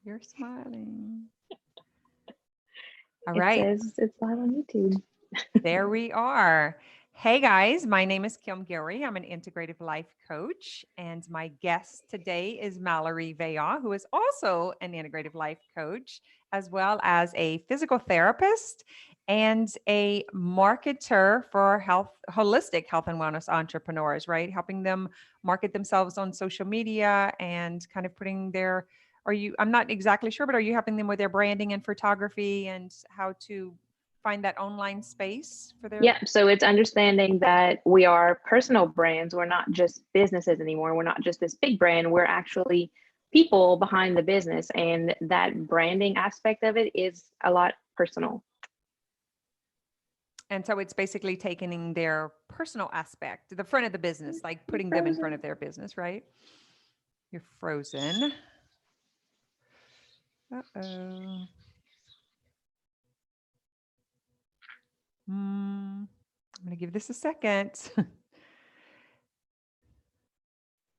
You're smiling. All It right. says it's live on YouTube. There we are. Hey guys, my name is Guillory. I'm an integrative life coach, and my guest today is Malerie Veillon, who is also an integrative life coach, as well as a physical therapist and a marketer for holistic health and wellness entrepreneurs, right? Helping them market themselves on social media and kind of putting their I'm not exactly sure, but are you helping them with their branding and photography and how to find that online space for their. Yep. So it's understanding that we are personal brands. We're not just businesses anymore. We're not just this big brand. We're actually people behind the business. And that branding aspect of it is a lot personal. And so it's basically taking their personal aspect, the front of the business, like You're putting them in front frozen. of their business, right? You're frozen. Uh-oh. I'm going to give this a second.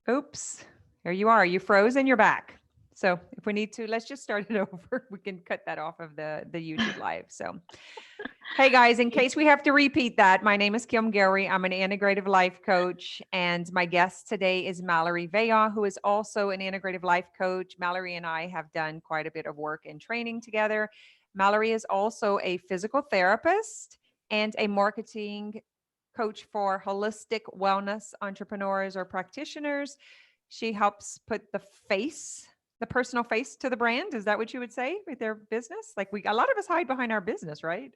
Oops. There you are. You froze and you're back. So if we need to, let's just start it over. We can cut that off of the YouTube live. So hey guys, in case we have to repeat that, my name is Kim Guillory. I'm an integrative life coach, and my guest today is Malerie Veillon, who is also an integrative life coach. Malerie and I have done quite a bit of work and training together. Malerie is also a physical therapist and a marketing coach for holistic wellness entrepreneurs or practitioners. She helps put the personal face to the brand. Is that what you would say with their business? Like a lot of us hide behind our business, right?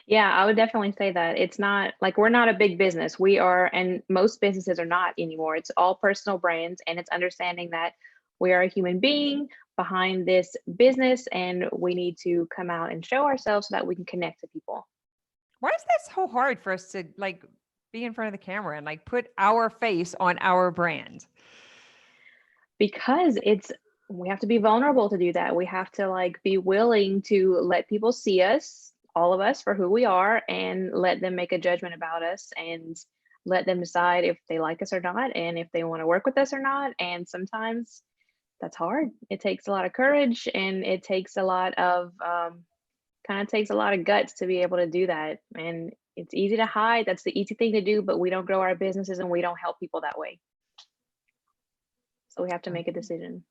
Yeah, I would definitely say that. It's not like we're not a big business. We are, and most businesses are not anymore. It's all personal brands, and it's understanding that we are a human being behind this business, and we need to come out and show ourselves so that we can connect to people. Why is that so hard for us to like be in front of the camera and like put our face on our brand? Because we have to be vulnerable to do that. We have to like be willing to let people see us, all of us, for who we are, and let them make a judgment about us, and let them decide if they like us or not, and if they want to work with us or not. And sometimes that's hard. It takes a lot of courage, and it takes a lot of kind of takes a lot of guts to be able to do that. And it's easy to hide. That's the easy thing to do, but we don't grow our businesses and we don't help people that way. So we have to make a Okay. decision.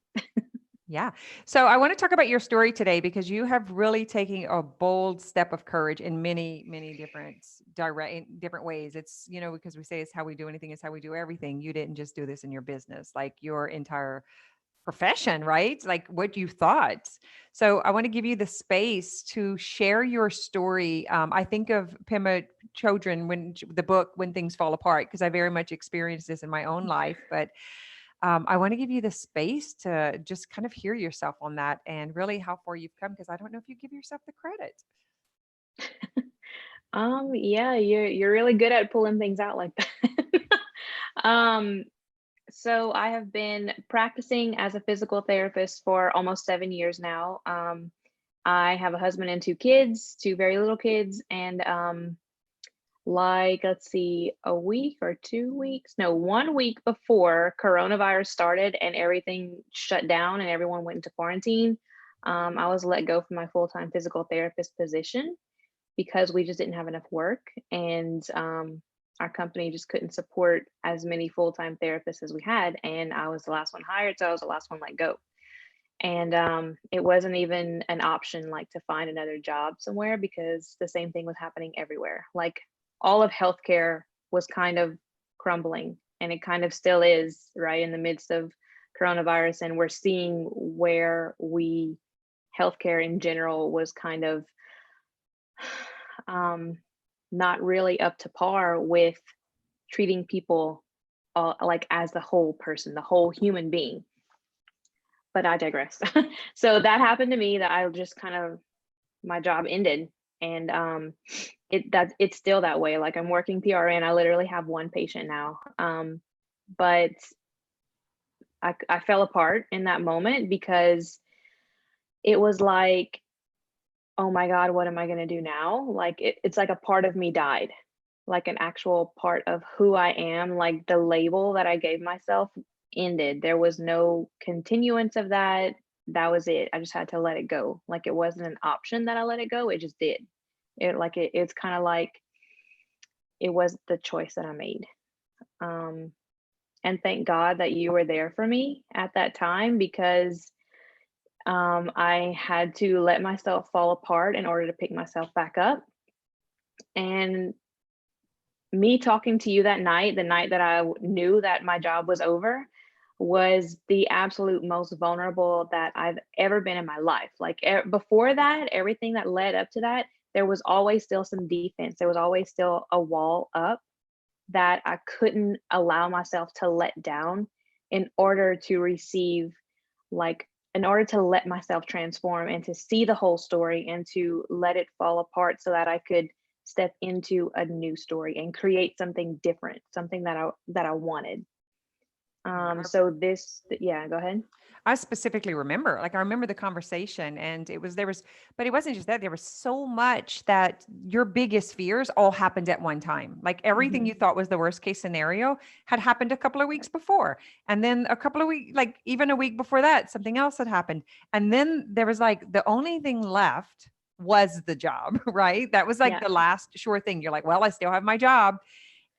Yeah. So I want to talk about your story today because you have really taken a bold step of courage in many, many different ways. It's, because we say it's how we do anything is how we do everything. You didn't just do this in your business, like your entire profession, right? Like what you thought. So I want to give you the space to share your story. I think of Pema Chodron when the book When Things Fall Apart, because I very much experienced this in my own life. But I want to give you the space to just kind of hear yourself on that and really how far you've come, because I don't know if you give yourself the credit. Yeah, you're really good at pulling things out like that. Um, so I have been practicing as a physical therapist for almost 7 years now. I have a husband and two kids, two very little kids, and like let's see, a week or 2 weeks, no, 1 week before coronavirus started and everything shut down and everyone went into quarantine, I was let go from my full-time physical therapist position because we just didn't have enough work, and our company just couldn't support as many full-time therapists as we had, and I was the last one hired, so I was the last one let go. And it wasn't even an option like to find another job somewhere because the same thing was happening everywhere. Like all of healthcare was kind of crumbling, and it kind of still is right in the midst of coronavirus, and we're seeing where we healthcare in general was kind of um, not really up to par with treating people like as the whole person, the whole human being. But I digress. So that happened to me, that I just kind of, my job ended, and it's still that way. Like I'm working PRN. I literally have one patient now. But I fell apart in that moment because it was like, oh my God, what am I going to do now? Like it's like a part of me died, like an actual part of who I am, like the label that I gave myself ended. There was no continuance of that. that was it. I just had to let it go. Like it wasn't an option that I let it go. It just did. It's kind of like it was the choice that I made. Um, and thank God that you were there for me at that time, because I had to let myself fall apart in order to pick myself back up. And me talking to you that night, the night that I knew that my job was over, was the absolute most vulnerable that I've ever been in my life. Like before that, everything that led up to that, there was always still some defense. There was always still a wall up that I couldn't allow myself to let down in order to receive, like, in order to let myself transform and to see the whole story and to let it fall apart so that I could step into a new story and create something different, something that I wanted. So this, yeah, go ahead. I specifically remember, like, I remember the conversation, and but it wasn't just that. There was so much that your biggest fears all happened at one time. Like everything Mhm. you thought was the worst case scenario had happened a couple of weeks before. And then a couple of weeks, like even a week before that, something else had happened. And then there was like the only thing left was the job, right? That was like Yeah. the last sure thing. You're like, well, I still have my job.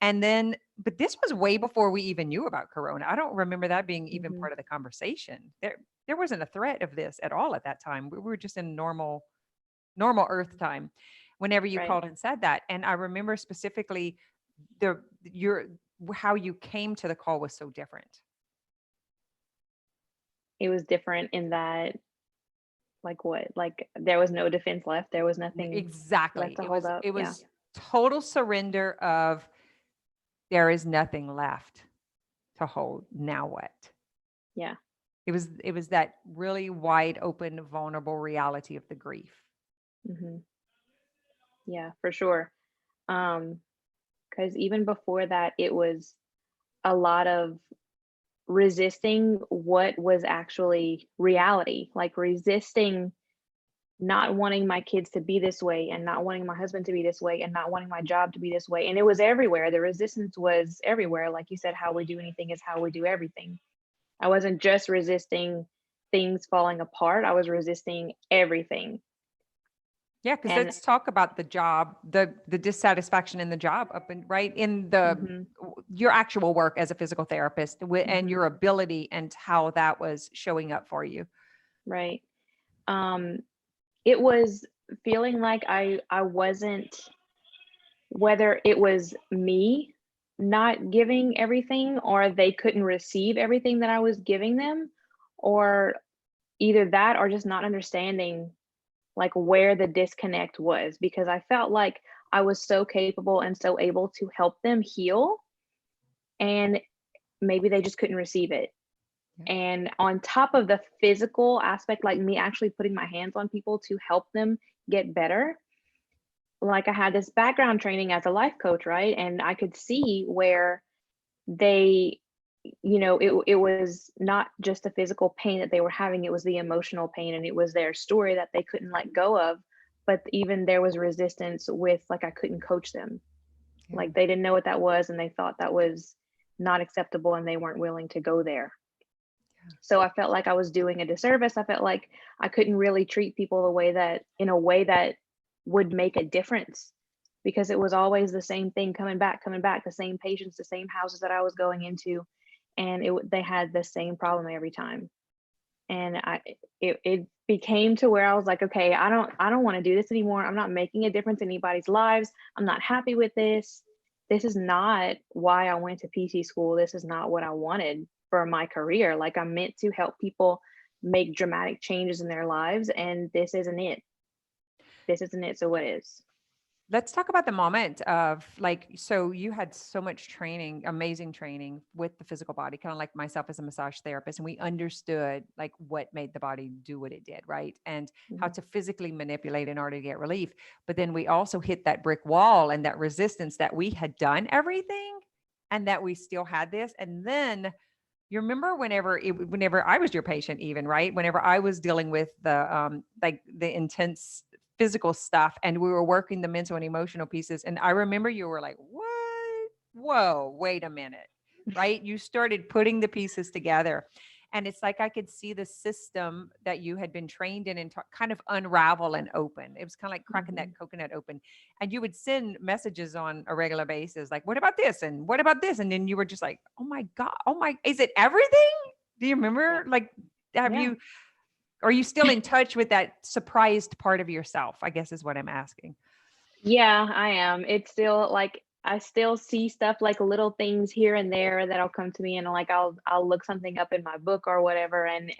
And then, but this was way before we even knew about Corona. I don't remember that being even Mhm. part of the conversation. There wasn't a threat of this at all at that time. We were just in normal Earth time whenever you Right. called and said that. And I remember specifically the your how you came to the call was so different. It was different in that, like what? Like there was no defense left. There was nothing left Exactly. to It hold was up. it Yeah. was total surrender of there is nothing left to hold. Now what? Yeah. It was that really wide open, vulnerable reality of the grief. Mhm. Yeah, for sure. Because even before that, it was a lot of resisting what was actually reality, like resisting not wanting my kids to be this way and not wanting my husband to be this way and not wanting my job to be this way. And it was everywhere. The resistance was everywhere. Like you said, how we do anything is how we do everything. I wasn't just resisting things falling apart, I was resisting everything. Yeah, because And let's talk about the job, the dissatisfaction in the job up and right in the mhm, your actual work as a physical therapist and mhm, your ability and how that was showing up for you. right. Um, it was feeling like I wasn't, whether it was me not giving everything or they couldn't receive everything that I was giving them, or either that or just not understanding like where the disconnect was, because I felt like I was so capable and so able to help them heal, and maybe they just couldn't receive it. Yeah. And on top of the physical aspect, like me actually putting my hands on people to help them get better, like I had this background training as a life coach, right? And I could see where they, it was not just the physical pain that they were having, it was the emotional pain and it was their story that they couldn't let go of. But even there was resistance with, like, I couldn't coach them. Yeah. Like they didn't know what that was and they thought that was not acceptable and they weren't willing to go there. So I felt like I was doing a disservice. I felt like I couldn't really treat people the way that, in a way that would make a difference, because it was always the same thing coming back, the same patients, the same houses that I was going into, and they had the same problem every time. And it became to where I was like, okay, I don't want to do this anymore. I'm not making a difference in anybody's lives. I'm not happy with this. This is not why I went to PT school. This is not what I wanted for my career. Like, I'm meant to help people make dramatic changes in their lives, and this isn't it. This isn't it. So what is? Let's talk about the moment of like, so you had so much training, amazing training with the physical body, kind of like myself as a massage therapist. And we understood like what made the body do what it did, right? And how Mhm. to physically manipulate in order to get relief. But then we also hit that brick wall and that resistance that we had done everything and that we still had this. And then you remember whenever I was your patient, even right, whenever I was dealing with the like the intense physical stuff, and we were working the mental and emotional pieces, and I remember you were like, "What? Whoa, wait a minute!" Right? You started putting the pieces together, And it's like I could see the system that you had been trained in and kind of unravel and open. It was kind of like cracking that coconut open. And you would send messages on a regular basis, like, what about this? And what about this? And then you were just like, oh my God, oh my, is it everything? Do you remember? Yeah. Like, have Yeah. you, are you still in touch with that surprised part of yourself? I guess is what I'm asking. Yeah, I am. It's still like I still see stuff like little things here and there that'll come to me, and like I'll look something up in my book or whatever, and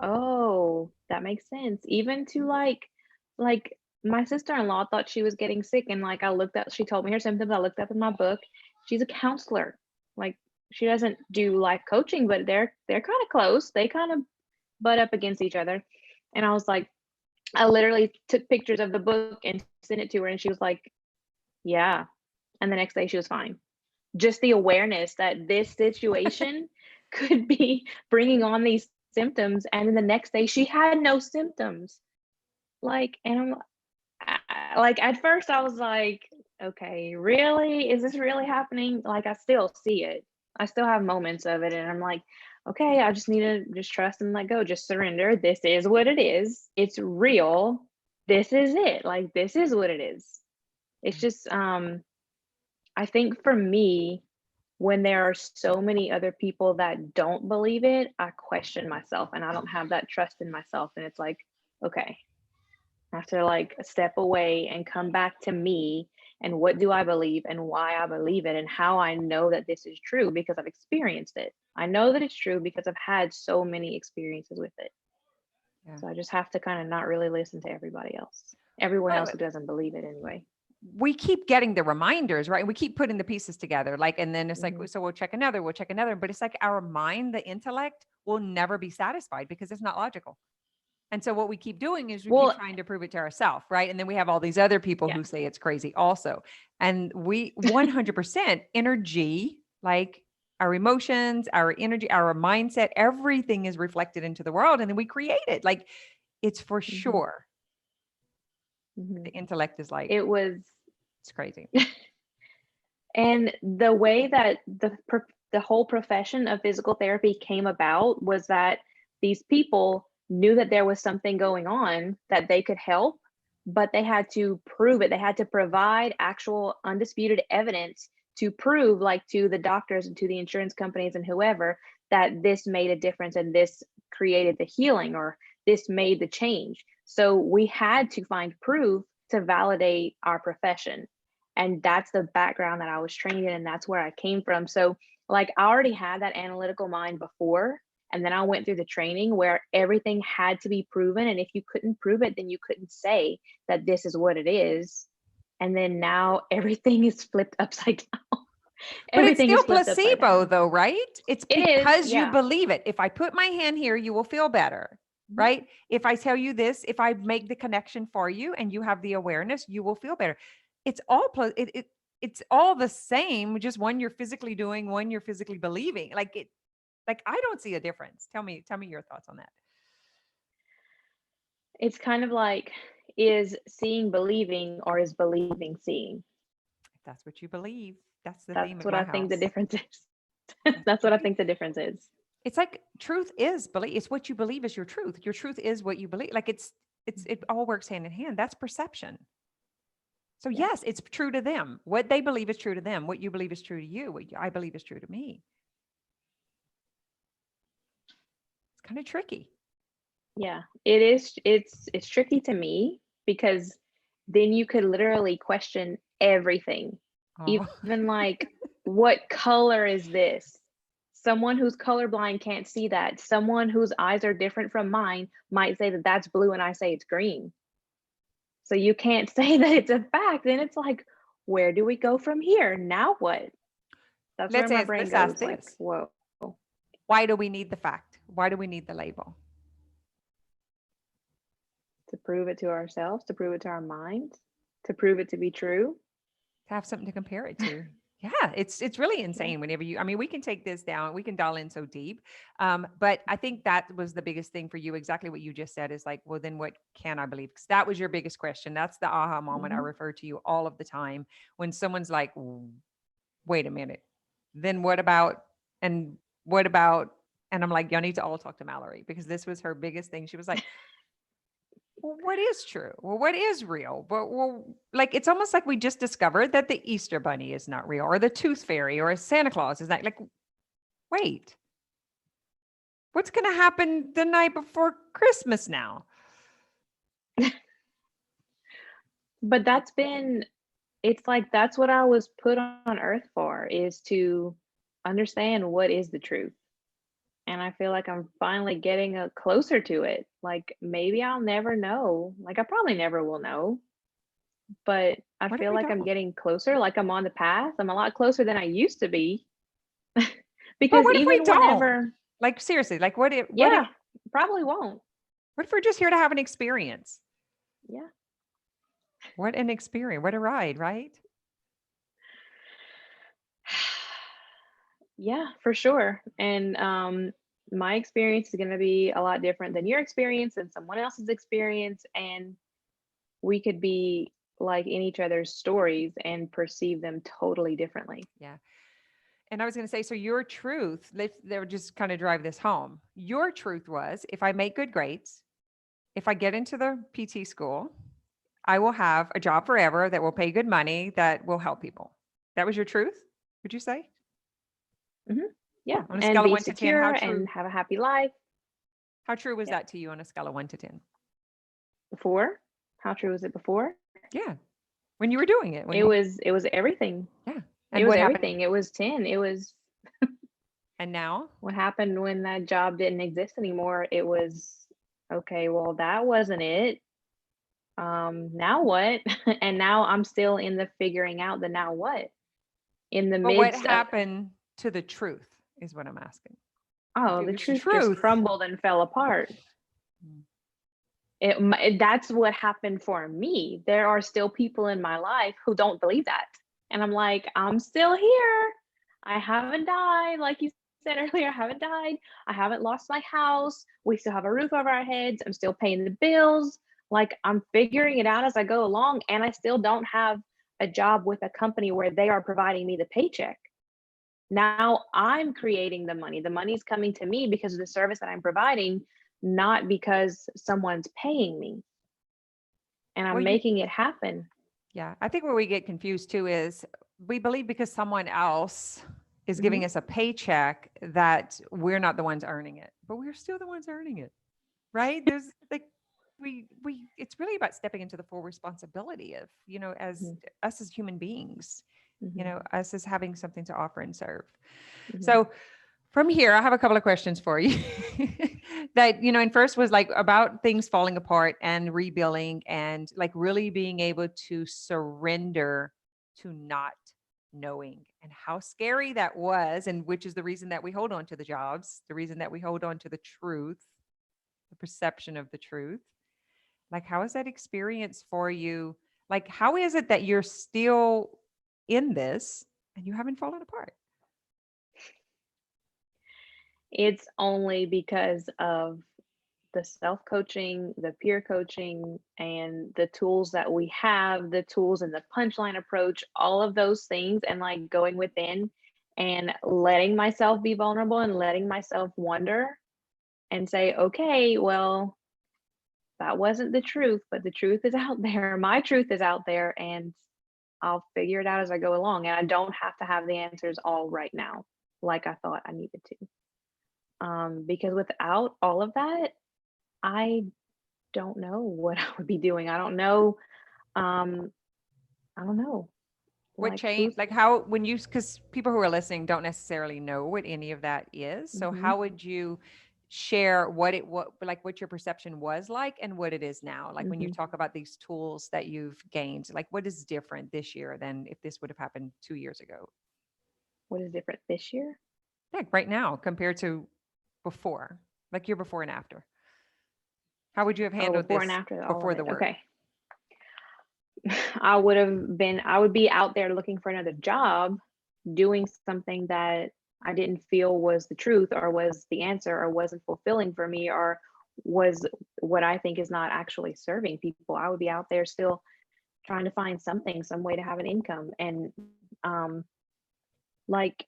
oh, that makes sense. Even to like my sister-in-law thought she was getting sick, and like I looked up, she told me her symptoms. I looked up in my book. She's a counselor. Like she doesn't do life coaching, but they're kind of close. They kind of butt up against each other. And I was like, I literally took pictures of the book and sent it to her, and she was like, yeah. And the next day she was fine. Just the awareness that this situation could be bringing on these symptoms. And then the next day she had no symptoms. Like, and like, at first I was like, okay, really? Is this really happening? Like, I still see it. I still have moments of it. And I'm like, okay, I just need to just trust and let go, just surrender. This is what it is. It's real. This is it. Like, this is what it is. It's just, I think for me, when there are so many other people that don't believe it, I question myself and I don't have that trust in myself. And it's like, okay, I have to like step away and come back to me and what do I believe and why I believe it and how I know that this is true because I've experienced it. I know that it's true because I've had so many experiences with it. Yeah. So I just have to kind of not really listen to everybody else. Everyone Well, else who doesn't believe it anyway. we keep getting the reminders, right? We keep putting the pieces together, like, and then it's like, Mhm. so we'll check another, but it's like our mind, the intellect will never be satisfied because it's not logical. And so what we keep doing is we keep Well, trying to prove it to ourselves, right? And then we have all these other people yeah. who say it's crazy also. And we 100% energy, like our emotions, our energy, our mindset, everything is reflected into the world and then we create it. Like it's for Mhm. sure. Mhm. The intellect is like, It was, it's crazy. and the way that the whole profession of physical therapy came about was that these people knew that there was something going on that they could help, but they had to prove it. They had to provide actual undisputed evidence to prove, like to the doctors and to the insurance companies and whoever, that this made a difference and this created the healing or this made the change. So we had to find proof to validate our profession. And that's the background that I was trained in, and that's where I came from. So like I already had that analytical mind before, and then I went through the training where everything had to be proven, and if you couldn't prove it, then you couldn't say that this is what it is. And then now everything is flipped upside down. But it's Everything still is flipped upside placebo down. though, right? It's It is, because you yeah. believe it. If I put my hand here, you will feel better, Mhm. right? If I tell you this, if I make the connection for you and you have the awareness, you will feel better. It's all it's all the same, just one you're physically doing, one you're physically believing. Like I don't see a difference. Tell me your thoughts on that. It's kind of like, is seeing believing or is believing seeing? If that's what you believe, that's the theme That's of what my I think the house. difference is. That's That's what you what I believe. think the difference is. It's like truth is belief. It's what you believe is your truth. Your truth is what you believe. Like it Mhm. all works hand in hand. That's perception. So Yeah. yes, it's true to them. What they believe is true to them. What you believe is true to you. I believe is true to me. It's kind of tricky. Yeah, it is. It's tricky to me because then you could literally question everything. Oh, Even like, what color is this? Someone who's colorblind can't see that. Someone whose eyes are different from mine might say that that's blue and I say it's green. So you can't say that it's a fact. And it's like, where do we go from here? Now what? That's where my brain let's ask goes like, this. whoa. Why do we need the fact? Why do we need the label? To prove it to ourselves, to prove it to our minds, to prove it to be true. To have something to compare it to. Yeah, it's really Yeah. insane whenever you, I mean, we can take this down, we can dial in so deep. But I think that was the biggest thing for you. Exactly what you just said is like, well, then what can I believe? Because that was your biggest question. That's the aha moment I Mhm. refer to you all of the time when someone's like, wait a minute, then what about, and what about, And I'm like, y'all need to all talk to Malerie, because this was her biggest thing. She was like, well, what is true? Well, what is real? But well, like, it's almost like we just discovered that the Easter Bunny is not real, or the Tooth Fairy, or Santa Claus is not. Like, wait, what's going to happen the night before Christmas now? But it's like that's what I was put on earth for, is to understand what is the truth. And I feel like I'm finally getting closer to it. Like maybe I'll never know. Like I probably never will know, but I What if feel we like I'm don't? getting closer. Like I'm on the path. I'm a lot closer than I used to be. But Because what if we even don't? whenever, Like, seriously, like, yeah, probably won't. what if we're just here to have an experience? Yeah. What an experience. What a ride, right? Yeah, for sure. And my experience is going to be a lot different than your experience and someone else's experience. And we could be like in each other's stories and perceive them totally differently. Yeah. And I was going to say, so your truth, they would just kind of drive this home. Your truth was, if I make good grades, if I get into the PT school, I will have a job forever that will pay good money, that will help people. That was your truth, would you say? Hmm. Yeah. Yeah. On a And scale of be 1 to 10, secure and have a happy life. how true was Yep. that to you on a scale of 1 to 10? Before, how true was it before? Yeah. When you were doing it, It was everything. yeah. It And was what happened? everything. It was 10. It was And now? what happened when that job didn't exist anymore. It was okay, well, that wasn't it. Now what? And now I'm still in the figuring out the now what, in the But what midst of, happened to the truth is what I'm asking. If oh, it the was the truth just truth. crumbled and fell apart. Mm. That's what happened for me. There are still people in my life who don't believe that. And I'm like, I'm still here. I haven't died. Like you said earlier, I haven't died. I haven't lost my house. We still have a roof over our heads. I'm still paying the bills. Like I'm figuring it out as I go along. And I still don't have a job with a company where they are providing me the paycheck. Now I'm creating the money. The money's coming to me because of the service that I'm providing, not because someone's paying me, and Well, I'm making it happen. yeah, I think where we get confused too is we believe because someone else is Mhm. giving us a paycheck that we're not the ones earning it, but we're still the ones earning it, right? There's like, it's really about stepping into the full responsibility of, as Mhm. us as human beings, Mhm. us as having something to offer and serve. Mhm. So from here, I have a couple of questions for you that, and first was like about things falling apart and rebuilding and like really being able to surrender to not knowing, and how scary that was. And which is the reason that we hold on to the jobs, the reason that we hold on to the truth, the perception of the truth. Like, how is that experience for you? Like, how is it that you're still in this and you haven't fallen apart? It's only because of the self coaching, the peer coaching, and the tools that we have, the tools and the punchline approach, all of those things, and like going within and letting myself be vulnerable and letting myself wonder and say, okay, well, that wasn't the truth, but the truth is out there. My truth is out there, and I'll figure it out as I go along. And I don't have to have the answers all right now, like I thought I needed to. Because without all of that, I don't know what I would be doing. I don't know. Um, I don't know. What Like change, who's like how, when you, because people who are listening don't necessarily know what any of that is. So mhm, how would you share what your perception was like and what it is now? Like when you mhm. talk about these tools that you've gained, like what is different this year than if this would have happened 2 years ago? What is different this year? Like right now compared to before, like your before and after. How would you have Oh, handled before and this after all of before the it. work? Okay. I would be out there looking for another job, doing something that I didn't feel was the truth or was the answer or wasn't fulfilling for me or was what I think is not actually serving people. I would be out there still trying to find something, some way to have an income. And um like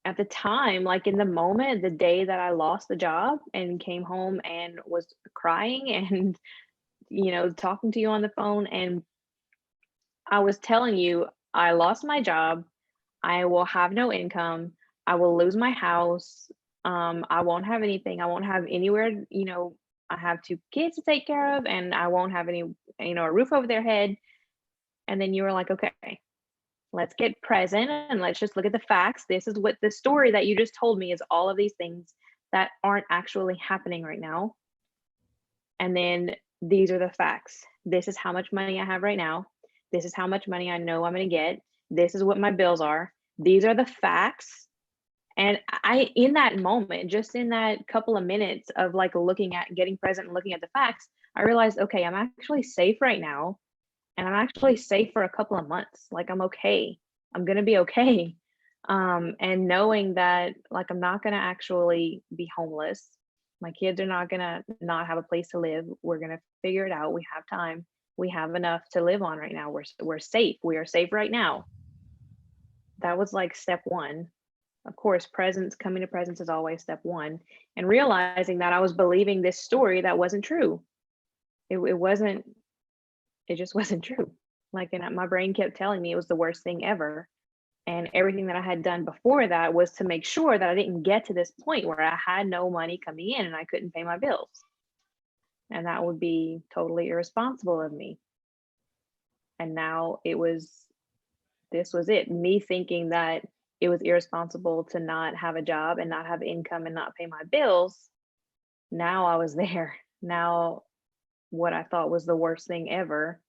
at the time, like in the moment, the day that I lost the job and came home and was crying and, talking to you on the phone, and I was telling you, I lost my job. I will have no income. I will lose my house. I won't have anything. I won't have anywhere, I have 2 kids to take care of, and I won't have any, a roof over their head. And then you were like, okay, let's get present and let's just look at the facts. This is what the story that you just told me is, all of these things that aren't actually happening right now. And then these are the facts. This is how much money I have right now. This is how much money I know I'm going to get. This is what my bills are. These are the facts. And in that moment, just in that couple of minutes of like looking at, getting present and looking at the facts, I realized, okay, I'm actually safe right now. And I'm actually safe for a couple of months. Like, I'm okay. I'm going to be okay. And knowing that, like, I'm not going to actually be homeless. My kids are not going to not have a place to live. We're going to figure it out. We have time. We have enough to live on right now. We're safe. We are safe right now. That was like step one. Of course, coming to presence is always step one. And realizing that I was believing this story that wasn't true. It just wasn't true. Like, and my brain kept telling me it was the worst thing ever. And everything that I had done before that was to make sure that I didn't get to this point where I had no money coming in and I couldn't pay my bills. And that would be totally irresponsible of me. And now this was it. Me thinking that it was irresponsible to not have a job and not have income and not pay my bills. Now I was there. Now what I thought was the worst thing ever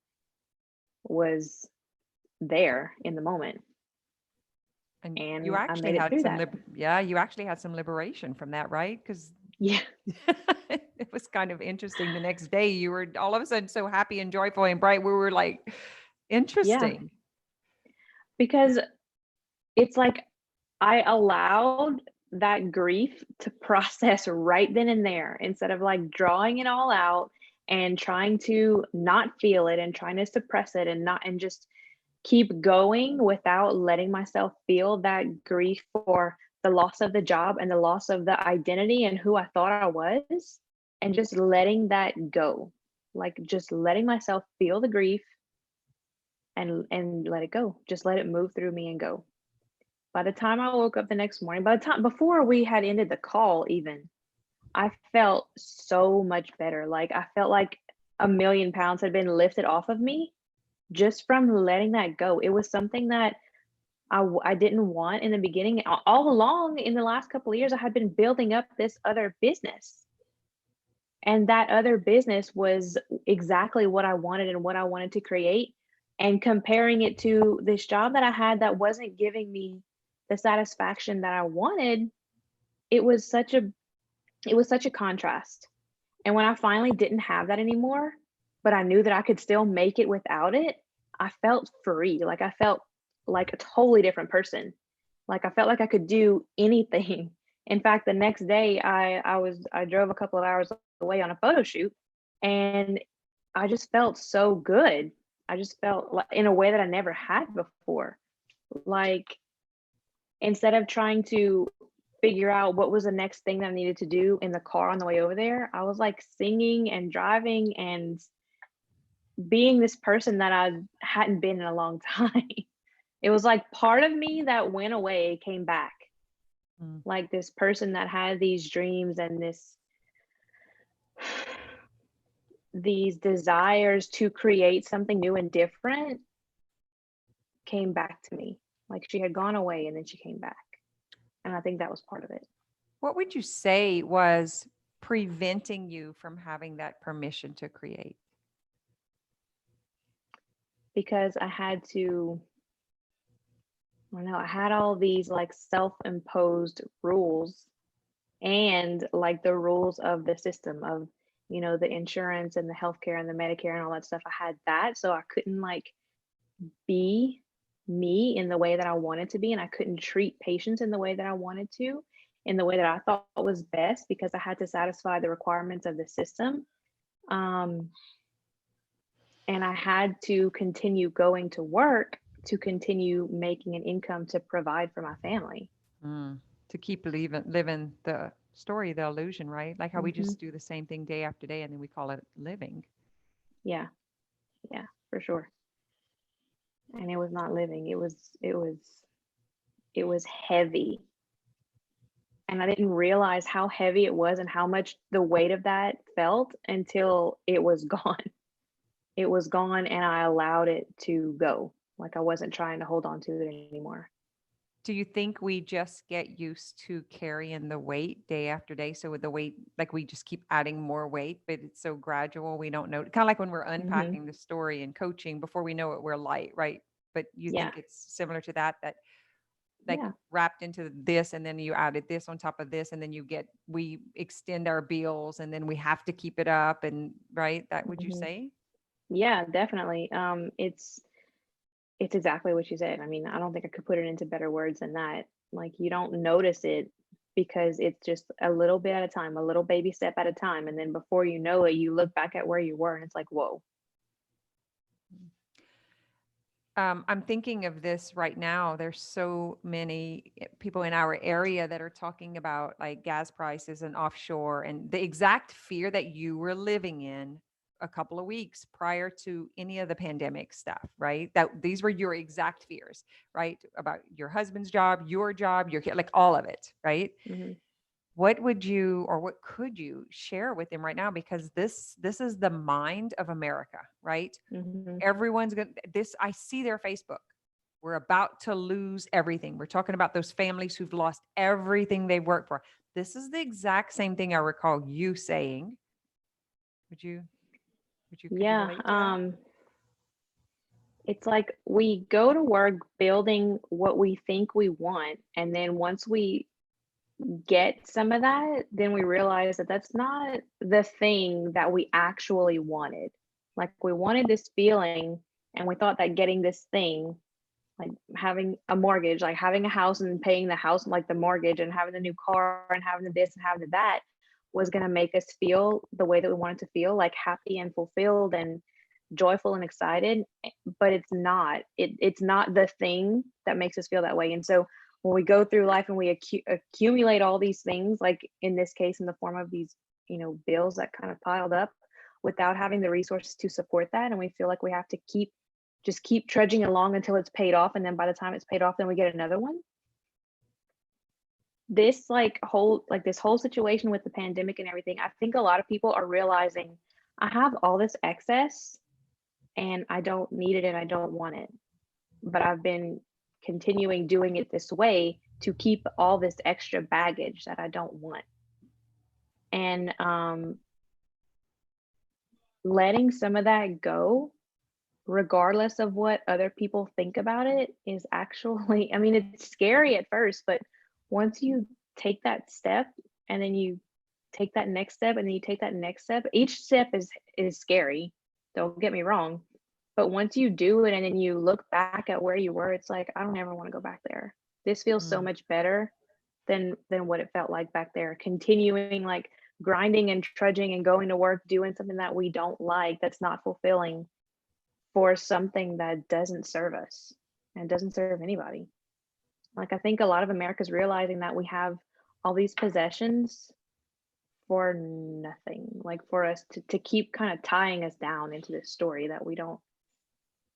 was there in the moment. And And you I actually made it had through some that. you actually had some liberation from that, right? Because Yeah. it was kind of interesting. The next day, you were all of a sudden so happy and joyful and bright. We were like, Yeah. interesting. Because it's like I allowed that grief to process right then and there, instead of like drawing it all out and trying to not feel it and trying to suppress it and just keep going without letting myself feel that grief for the loss of the job and the loss of the identity and who I thought I was, and just letting that go. Like, just letting myself feel the grief and let it go. Just let it move through me and go. By the time I woke up the next morning, by the time before we had ended the call even, I felt so much better. Like, I felt like a million pounds had been lifted off of me just from letting that go. It was something that I didn't want in the beginning. All along in the last couple of years, I had been building up this other business. And that other business was exactly what I wanted and what I wanted to create. And comparing it to this job that I had that wasn't giving me the satisfaction that I wanted, it was such a contrast. And when I finally didn't have that anymore, but I knew that I could still make it without it, I felt free. Like, I felt like a totally different person. Like, I felt like I could do anything. In fact, the next day I drove a couple of hours away on a photo shoot, and I just felt so good. I just felt like in a way that I never had before. Like, instead of trying to figure out what was the next thing that I needed to do in the car on the way over there, I was like singing and driving and being this person that I hadn't been in a long time. It was like part of me that went away came back. Mm. Like, this person that had these dreams and these desires to create something new and different came back to me. Like, she had gone away and then she came back. And I think that was part of it. What would you say was preventing you from having that permission to create? Because I had to, I don't know, I had all these like self-imposed rules and like the rules of the system of, the insurance and the healthcare and the Medicare and all that stuff. I had that. So I couldn't like be me in the way that I wanted to be. And I couldn't treat patients in the way that I wanted to, in the way that I thought was best, because I had to satisfy the requirements of the system. And I had to continue going to work to continue making an income to provide for my family. Mm. To keep living the story, the illusion, right? Like how we Hmm. just do the same thing day after day and then we call it living. Yeah, yeah, for sure. And it was not living. It was heavy. And I didn't realize how heavy it was and how much the weight of that felt until it was gone. It was gone and I allowed it to go. Like I wasn't trying to hold on to it anymore. Do you think we just get used to carrying the weight day after day? So with the weight, like we just keep adding more weight, but it's so gradual, we don't know. Kind of like when we're Hmm. unpacking the story and coaching, before we know it, we're light, right? But you Yeah, think it's similar to that, that like yeah. wrapped into this, and then you added this on top of this, and then we extend our bills, and then we have to keep it up, and right? That would you Hmm. say? Yeah, definitely. It's exactly what you said. I mean, I don't think I could put it into better words than that. Like you don't notice it because it's just a little bit at a time, a little baby step at a time. And then before you know it, you look back at where you were and it's like, whoa. I'm thinking of this right now. There's so many people in our area that are talking about like gas prices and offshore and the exact fear that you were living in a couple of weeks prior to any of the pandemic stuff, right? That these were your exact fears, right? About your husband's job, your kid, like all of it, right? Hmm. What would you or what could you share with them right now? Because this is the mind of America, right? Hmm. Everyone's going to this. I see their Facebook. We're about to lose everything. We're talking about those families who've lost everything they've worked for. This is the exact same thing I recall you saying. Would you, could you Yeah. relate to that? It's like we go to work building what we think we want. And then once we get some of that, then we realize that that's not the thing that we actually wanted. Like we wanted this feeling, and we thought that getting this thing, like having a mortgage, like having a house and paying the house, like the mortgage, and having the new car and having the this and having the that, was going to make us feel the way that we wanted to feel, like happy and fulfilled and joyful and excited. But it's not the thing that makes us feel that way. And so when we go through life and we accumulate all these things, like in this case in the form of these, bills that kind of piled up, without having the resources to support that, and we feel like we have to keep trudging along until it's paid off, and then by the time it's paid off then we get another one. This whole situation with the pandemic and everything, I think a lot of people are realizing, I have all this excess and I don't need it and I don't want it, but I've been continuing doing it this way to keep all this extra baggage that I don't want. And letting some of that go, regardless of what other people think about it, is actually, I mean, it's scary at first, but once you take that step, and then you take that next step, and then you take that next step, each step is scary, don't get me wrong, but once you do it and then you look back at where you were, it's like, I don't ever want to go back there. This feels so Mm. much better than what it felt like back there, continuing like grinding and trudging and going to work doing something that we don't like, that's not fulfilling, for something that doesn't serve us and doesn't serve anybody. Like I think a lot of America's realizing that we have all these possessions for nothing, like for us to keep kind of tying us down into this story that we don't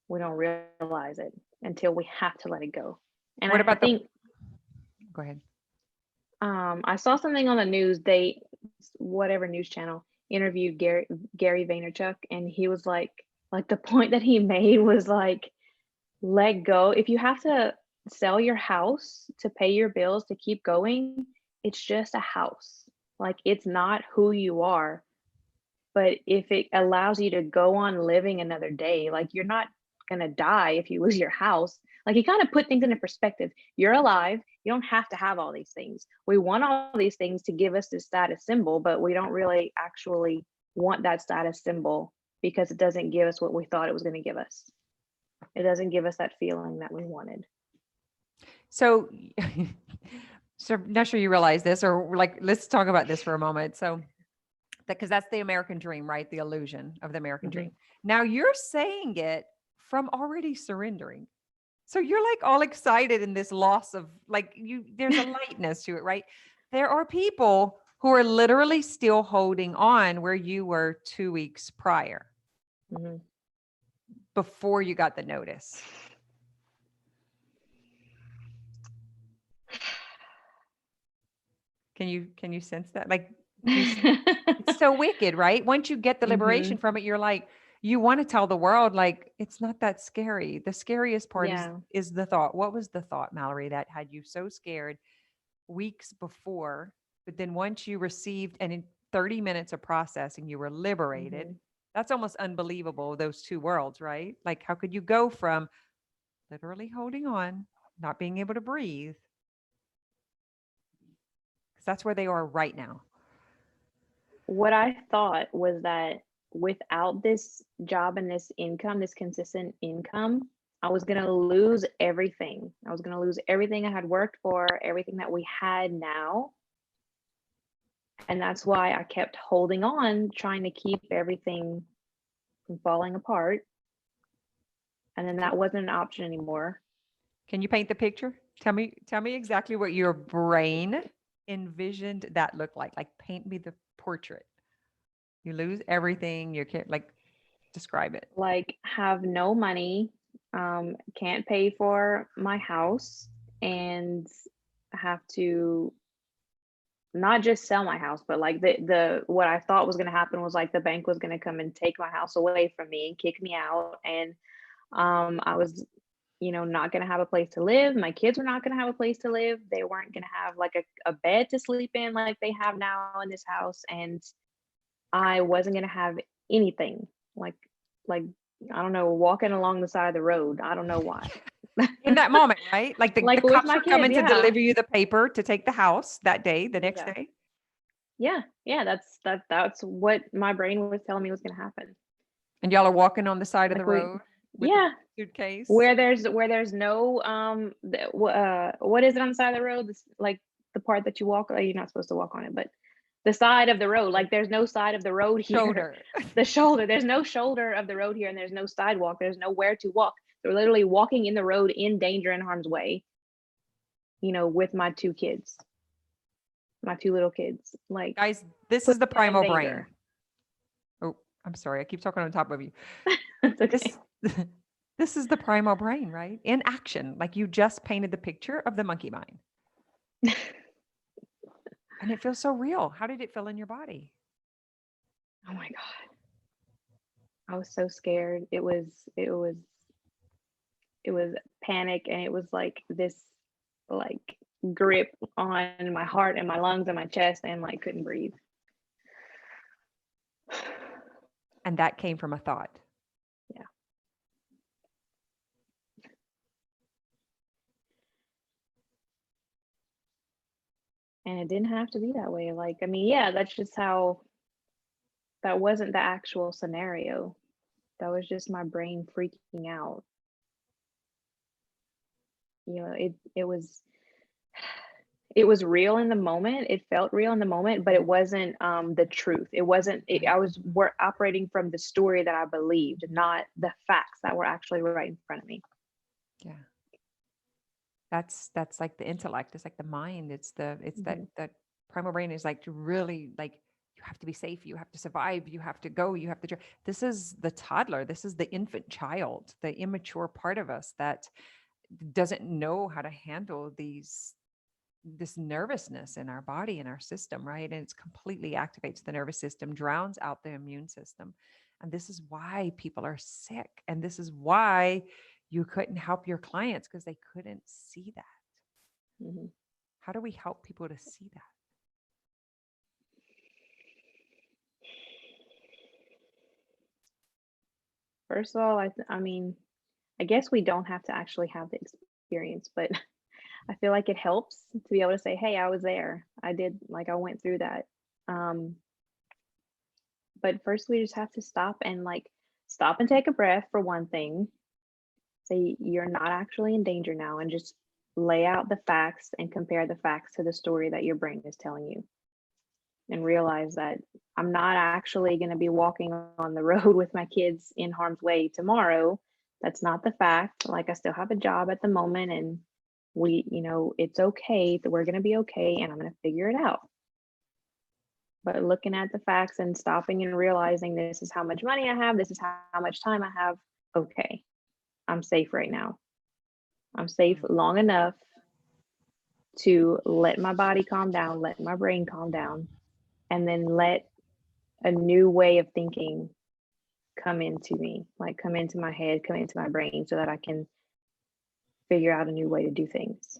realize it until we have to let it go. And What I about the? think Go ahead. I saw something on the news. They, whatever news channel, interviewed Gary Vaynerchuk, and he was like the point that he made was like, let go. If you have to sell your house to pay your bills to keep going, it's just a house. Like it's not who you are. But if it allows you to go on living another day, like you're not gonna die if you lose your house. Like he kind of put things into perspective. You're alive. You don't have to have all these things. We want all these things to give us this status symbol, but we don't really actually want that status symbol because it doesn't give us what we thought it was going to give us. It doesn't give us that feeling that we wanted. So, so I'm not sure you realize this, or like, let's talk about this for a moment. So, because that's the American dream, right? The illusion of the American Hmm. dream. Now you're saying it from already surrendering. So you're like all excited in this loss of like there's a lightness to it, right? There are people who are literally still holding on where you were 2 weeks prior Mhm. before you got the notice. Can you sense that? Like it's so wicked, right? Once you get the liberation Mhm. from it, you're like, you want to tell the world, like, it's not that scary. The scariest part Yeah. is the thought. What was the thought, Mallory, that had you so scared weeks before? But then once you received, and in 30 minutes of processing, you were liberated. Mhm. That's almost unbelievable, those two worlds, right? Like, how could you go from literally holding on, not being able to breathe? Because that's where they are right now. What I thought was that without this job and this income, this consistent income, I was going to lose everything. I was going to lose everything I had worked for, everything that we had now. And that's why I kept holding on, trying to keep everything from falling apart. And then that wasn't an option anymore. Can you paint the picture? Tell me exactly what your brain envisioned that looked like. Like paint me the portrait. You lose everything. You can't like describe it. Like, have no money, can't pay for my house, and have to not just sell my house, but like the what I thought was going to happen was like the bank was going to come and take my house away from me and kick me out, and I was, not going to have a place to live. My kids were not going to have a place to live. They weren't going to have like a bed to sleep in like they have now in this house, and I wasn't going to have anything like like I don't know, walking along the side of the road. I don't know why. In that moment, right? Like the Like with cops my were kids, coming to yeah. deliver you the paper to take the house that day, the next Yeah. day. Yeah. Yeah, that's what my brain was telling me was going to happen. And y'all are walking on the side of the Like we road with the yeah, suitcase. where there's no what is it on the side of the road? This, like the part that you walk, you're not supposed to walk on it, but the side of the road, like there's no side of the road here. Shoulder. The shoulder, there's no shoulder of the road here, and there's no sidewalk. There's nowhere to walk. They're literally walking in the road in danger and harm's way, with my two kids, my two little kids, like Guys, this put is the them in primal brain. danger. Oh, I'm sorry. I keep talking on top of you. It's okay. This this is the primal brain, right? In action. Like you just painted the picture of the monkey mind. And it feels so real. How did it feel in your body? Oh my God. I was so scared. It was panic, and it was like this like grip on my heart and my lungs and my chest, and like couldn't breathe. And that came from a thought. Yeah. And it didn't have to be that way. Like, I mean, yeah, that's just how that wasn't the actual scenario. That was just my brain freaking out. It was real in the moment. It felt real in the moment, but it wasn't the truth. It wasn't I was operating from the story that I believed, not the facts that were actually right in front of me. Yeah. That's like the intellect. It's like the mind. It's Mhm. that primal brain is like to really like you have to be safe. You have to survive. You have to go. You have to. This is the toddler. This is the infant child, the immature part of us that doesn't know how to handle this nervousness in our body and our system, right? And it's completely activates the nervous system, drowns out the immune system. And this is why people are sick. And this is why you couldn't help your clients because they couldn't see that. Mhm. How do we help people to see that? First of all, I mean, I guess we don't have to actually have the experience, but I feel like it helps to be able to say, "Hey, I was there. I did, like, I went through that." Um, but first, we just have to stop and take a breath for one thing. Say you're not actually in danger now, and just lay out the facts and compare the facts to the story that your brain is telling you, and realize that I'm not actually going to be walking on the road with my kids in harm's way tomorrow. That's not the fact. Like, I still have a job at the moment, and it's okay, that we're going to be okay, and I'm going to figure it out. But looking at the facts and stopping and realizing this is how much money I have, this is how much time I have. Okay, I'm safe right now. I'm safe long enough to let my body calm down, let my brain calm down, and then let a new way of thinking come into me, like come into my head, come into my brain, so that I can figure out a new way to do things.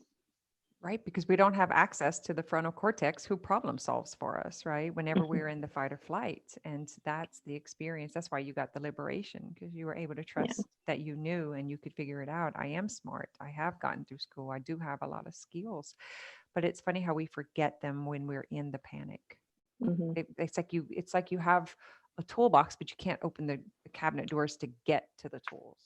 Right, because we don't have access to the frontal cortex who problem solves for us, right? Whenever we're in the fight or flight. And that's the experience. That's why you got the liberation, because you were able to Yeah. trust that you knew and you could figure it out. I am smart. I have gotten through school. I do have a lot of skills. But it's funny how we forget them when we're in the panic. hmm It's like you have a toolbox, but you can't open the cabinet doors to get to the tools.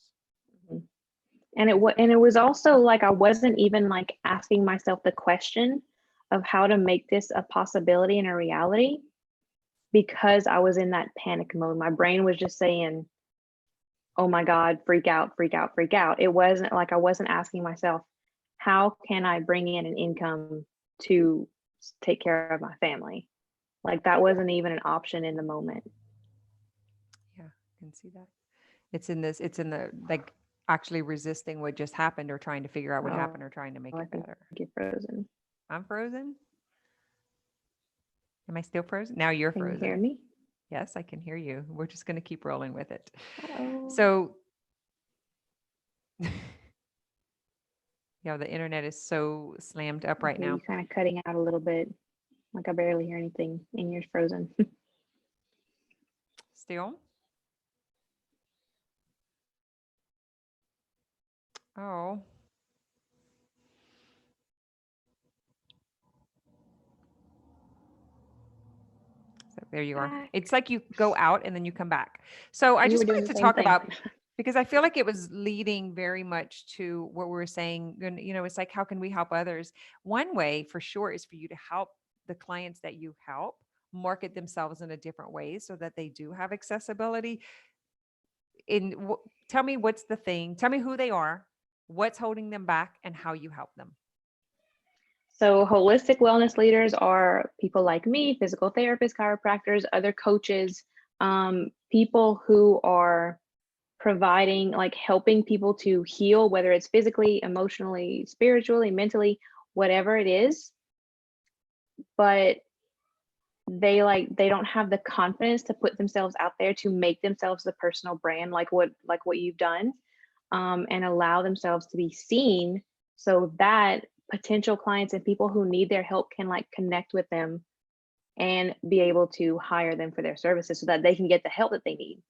And it was also like, I wasn't even like asking myself the question of how to make this a possibility and a reality, because I was in that panic mode. My brain was just saying, oh my God, freak out, freak out, freak out. It wasn't like, I wasn't asking myself, how can I bring in an income to take care of my family? Like, that wasn't even an option in the moment. Yeah, I can see that. It's in the like actually resisting what just happened or trying to figure out what happened or trying to make I it think better. you're frozen. I'm frozen. Am I still frozen? Now you're Can you frozen. hear me? Yes, I can hear you. We're just going to keep rolling with it. Uh-oh. So, yeah, the internet is so slammed up right Okay, now. you're kind of cutting out a little bit. Like, I barely hear anything, and you're frozen. Still? Oh. So there you are. Back. It's like you go out and then you come back. So I You just were doing wanted the to same talk thing. about, because I feel like it was leading very much to what we were saying. It's like, how can we help others? One way for sure is for you to help the clients that you help market themselves in a different way so that they do have accessibility. Tell me what's the thing. Tell me who they are, what's holding them back, and how you help them. So, holistic wellness leaders are people like me, physical therapists, chiropractors, other coaches, people who are providing, like, helping people to heal, whether it's physically, emotionally, spiritually, mentally, whatever it is. But they don't have the confidence to put themselves out there, to make themselves the personal brand, like what you've done, and allow themselves to be seen, so that potential clients and people who need their help can, like, connect with them and be able to hire them for their services so that they can get the help that they need.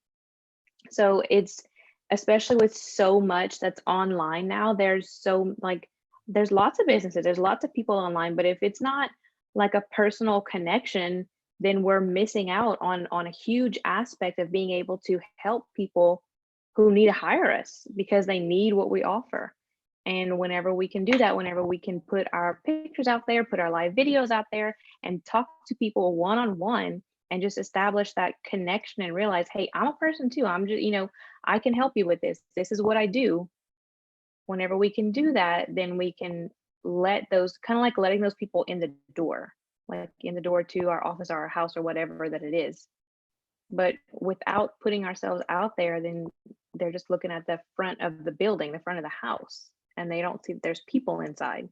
So it's, especially with so much that's online now, there's lots of businesses, there's lots of people online, but if it's not like a personal connection, then we're missing out on a huge aspect of being able to help people who need to hire us because they need what we offer. And whenever we can do that, whenever we can put our pictures out there, put our live videos out there, and talk to people one on one, and just establish that connection and realize, hey, I'm a person too. I'm just, I can help you with this. This is what I do. Whenever we can do that, then we can let those, kind of like letting those people in the door, like in the door to our office or our house or whatever that it is. But without putting ourselves out there, then they're just looking at the front of the building, the front of the house, and they don't see that there's people inside.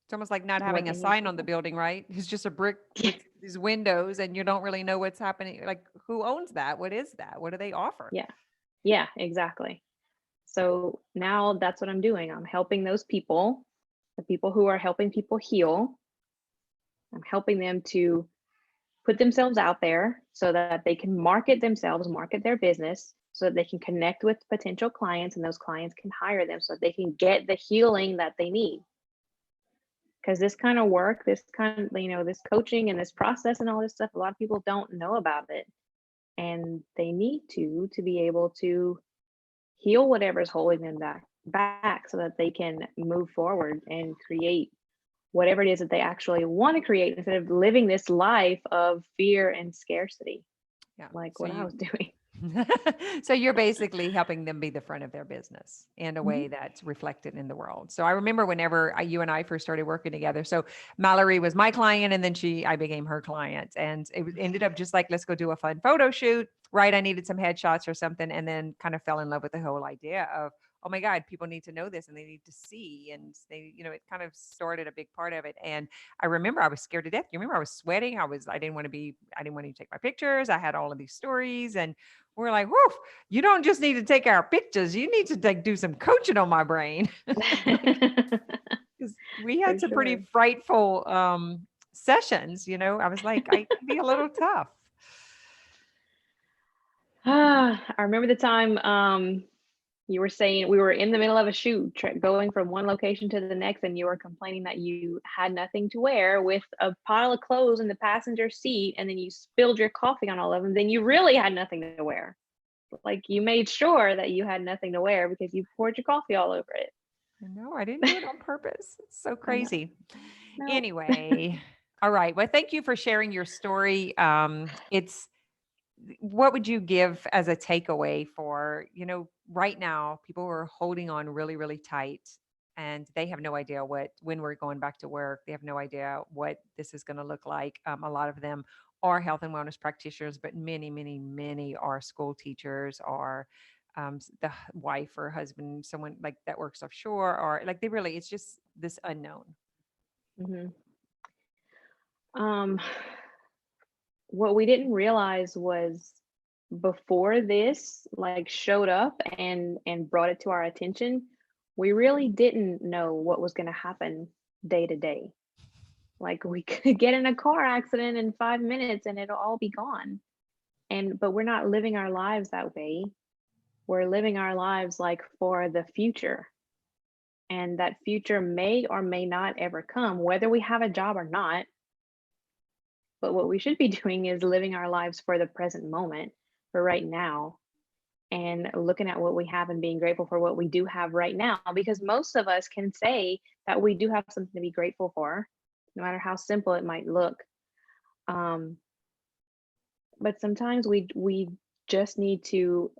It's almost like not What having a they need sign to on the know. building, right? It's just a brick with these windows and you don't really know what's happening. Like, who owns that? What is that? What do they offer? Yeah, exactly. So now that's what I'm doing. I'm helping those people, the people who are helping people heal. I'm helping them to put themselves out there so that they can market themselves, market their business, so that they can connect with potential clients, and those clients can hire them so that they can get the healing that they need. Because this kind of work, this kind of, this coaching and this process and all this stuff, a lot of people don't know about it. And they need to be able to heal whatever's holding them back so that they can move forward and create whatever it is that they actually want to create, instead of living this life of fear and scarcity, Yeah. like So what I was doing. So you're basically helping them be the front of their business in a Mhm. way that's reflected in the world. So I remember whenever you and I first started working together. So Mallory was my client, and then I became her client, and ended up just like, let's go do a fun photo shoot. Right, I needed some headshots or something, and then kind of fell in love with the whole idea of, oh my God, people need to know this and they need to see, and they, it kind of started a big part of it. And I remember I was scared to death. You remember I was sweating. I didn't want to take my pictures. I had all of these stories, and we're like, whoo, you don't just need to take our pictures. You need to do some coaching on my brain. Because we For had some pretty sure. frightful sessions. I was like, I can be a little tough. I remember the time you were saying we were in the middle of a shoot, going from one location to the next, and you were complaining that you had nothing to wear with a pile of clothes in the passenger seat, and then you spilled your coffee on all of them. Then you really had nothing to wear. Like you made sure that you had nothing to wear because you poured your coffee all over it. No, I didn't do it on purpose. It's so I know. crazy. No. Anyway, all right. Well, thank you for sharing your story. It's What would you give as a takeaway for, right now, people are holding on really, really tight, and they have no idea when we're going back to work, they have no idea what this is going to look like. A lot of them are health and wellness practitioners, but many, many, many are school teachers, or wife or husband, someone like that works offshore, or like it's just this unknown. Mhm. Um, what we didn't realize was before this like showed up and brought it to our attention, we really didn't know what was going to happen day to day. Like we could get in a car accident in 5 minutes and it'll all be gone. And but we're not living our lives that way. We're living our lives like for the future. And that future may or may not ever come, whether we have a job or not. But what we should be doing is living our lives for the present moment, for right now, and looking at what we have and being grateful for what we do have right now. Because most of us can say that we do have something to be grateful for, no matter how simple it might look. Um, but sometimes we just need to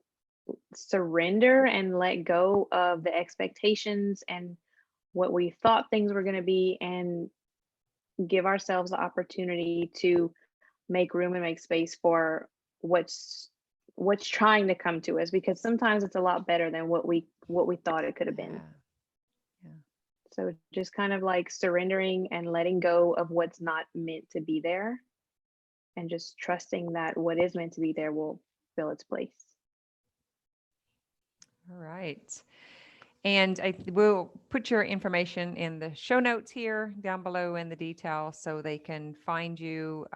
surrender and let go of the expectations and what we thought things were going to be, and give ourselves the opportunity to make room and make space for what's what's trying to come to us, because sometimes it's a lot better than what we thought it could have been. Yeah. Yeah. So just kind of like surrendering and letting go of what's not meant to be there, and just trusting that what is meant to be there will fill its place. All right. And I will put your information in the show notes here down below in the details, so they can find you,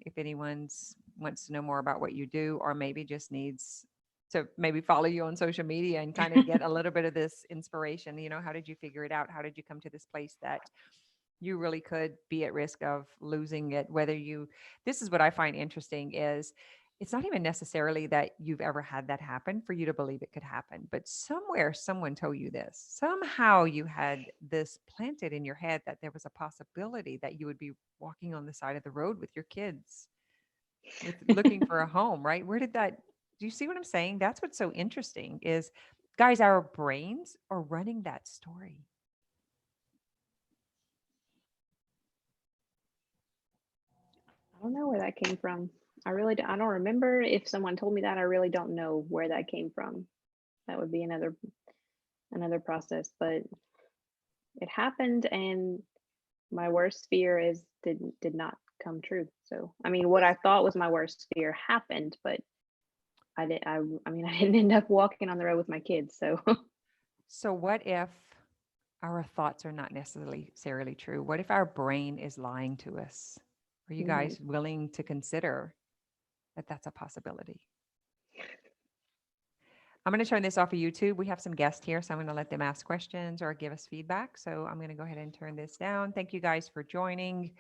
if anyone's wants to know more about what you do, or maybe just needs to maybe follow you on social media and kind of get a little bit of this inspiration. How did you figure it out? How did you come to this place that you really could be at risk of losing it? This is what I find interesting is, it's not even necessarily that you've ever had that happen for you to believe it could happen, but somewhere someone told you this. Somehow you had this planted in your head that there was a possibility that you would be walking on the side of the road with your kids, with looking for a home, right? Do you see what I'm saying? That's what's so interesting is, guys, our brains are running that story. I don't know where that came from. I don't remember if someone told me that. I really don't know where that came from. That would be another process, but it happened, and my worst fear is did not come true. So, I mean, what I thought was my worst fear happened, but I mean, I didn't end up walking on the road with my kids. So, So what if our thoughts are not necessarily true? What if our brain is lying to us? Are you mhm. guys willing to consider that that's a possibility? I'm going to turn this off of YouTube. We have some guests here, so I'm going to let them ask questions or give us feedback. So I'm going to go ahead and turn this down. Thank you guys for joining.